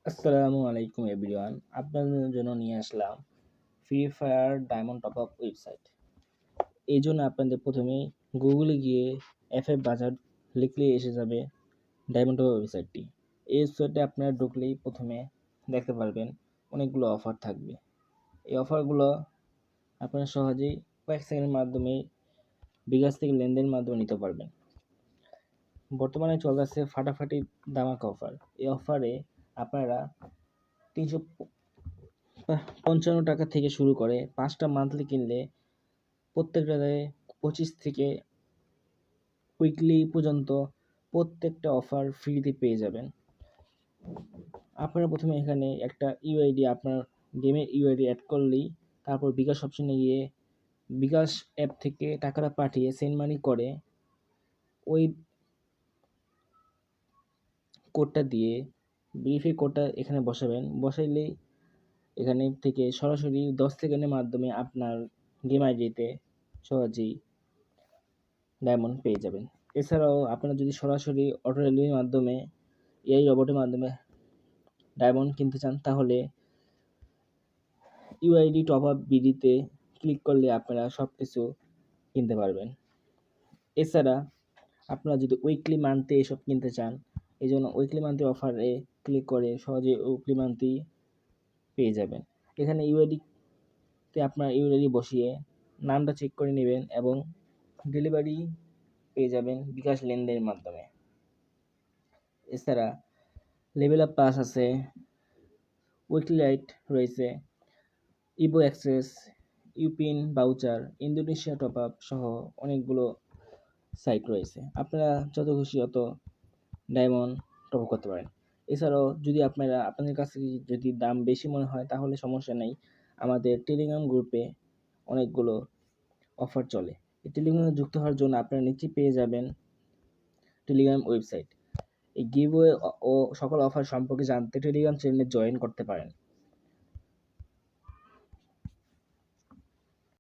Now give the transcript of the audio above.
আসসালামু আলাইকুম এভরিওয়ান, আপনাদের জন্য নিয়ে আসলাম Free Fire diamond top up website. এই জন্য আপনাদের প্রথমেই গুগলে গিয়ে এফএফ বাজার লিখলেই এসে যাবে ডায়মন্ড টপ আপ ওয়েবসাইটটি। এই ওয়েবসাইটে আপনারা ঢুকলেই প্রথমে দেখতে পারবেন অনেকগুলো অফার থাকবে। এই অফারগুলো আপনারা সহজেই কয়েক সেকেন্ডের মাধ্যমে বিকাশ থেকে লেনদেনের মাধ্যমে নিতে পারবেন। বর্তমানে চলতেছে ফাটাফাটি ধামাকা অফার। এই অফারে আপনারা 355 টাকা থেকে শুরু করে 5টা মান্থলি কিনলে প্রত্যেকটাতে 25 থেকে উইকলি পর্যন্ত প্রত্যেকটা অফার ফ্রিতে পেয়ে যাবেন। আপনারা প্রথমে এখানে একটা ইউআইডি, আপনার গেমের ইউআইডি অ্যাড করলেই তারপর বিকাশ অপশনে গিয়ে বিকাশ অ্যাপ থেকে টাকাটা পাঠিয়ে সেন্ড মানি করে ওই কোডটা দিয়ে ভেরিফাই কোডটা এখানে বসাবেন। বসাইলেই এখানে থেকে সরাসরি 10 সেকেন্ডের মাধ্যমে আপনার গেম আইডিতে সহজেই ডায়মন্ড পেয়ে যাবেন। এছাড়াও আপনারা যদি সরাসরি অটো ডেলিভারির মাধ্যমে এআই রোবটের মাধ্যমে ডায়মন্ড কিনতে চান তাহলে ইউআইডি টপ আপ বিডিতে ক্লিক করলে আপনারা সব কিছু কিনতে পারবেন। এছাড়া আপনারা যদি উইকলি মান্থে এসব কিনতে চান, এই জন্য উইকলি মান্থে অফারে ক্লিক করে সহজে উইকলি মান্থই পেয়ে যাবেন। এখানে ইউআইডিতে আপনার ইউআইডি বসিয়ে নামটা চেক করে নেবেন এবং ডেলিভারি পেয়ে যাবেন বিকাশ লেনদেনের মাধ্যমে। এছাড়া লেভেল আপ পাস আছে, উইকলি লাইট রয়েছে, Evo access, UniPin voucher, Indonesia top up সহ অনেকগুলো সাইট রয়েছে। আপনারা যত খুশি অত ডায়মন্ড টপ আপ করতে পারেন। এছাড়াও যদি আপনাদের কাছে যদি দাম বেশি মনে হয় তাহলে সমস্যা নেই, আমাদের টেলিগ্রাম গ্রুপে অনেকগুলো অফার চলে। এই টেলিগ্রামে যুক্ত হওয়ার জন্য আপনারা নিচে পেয়ে যাবেন টেলিগ্রাম ওয়েবসাইট। এই গিভওয়ে ও সকল অফার সম্পর্কে জানতে টেলিগ্রাম চ্যানেলে জয়েন করতে পারেন।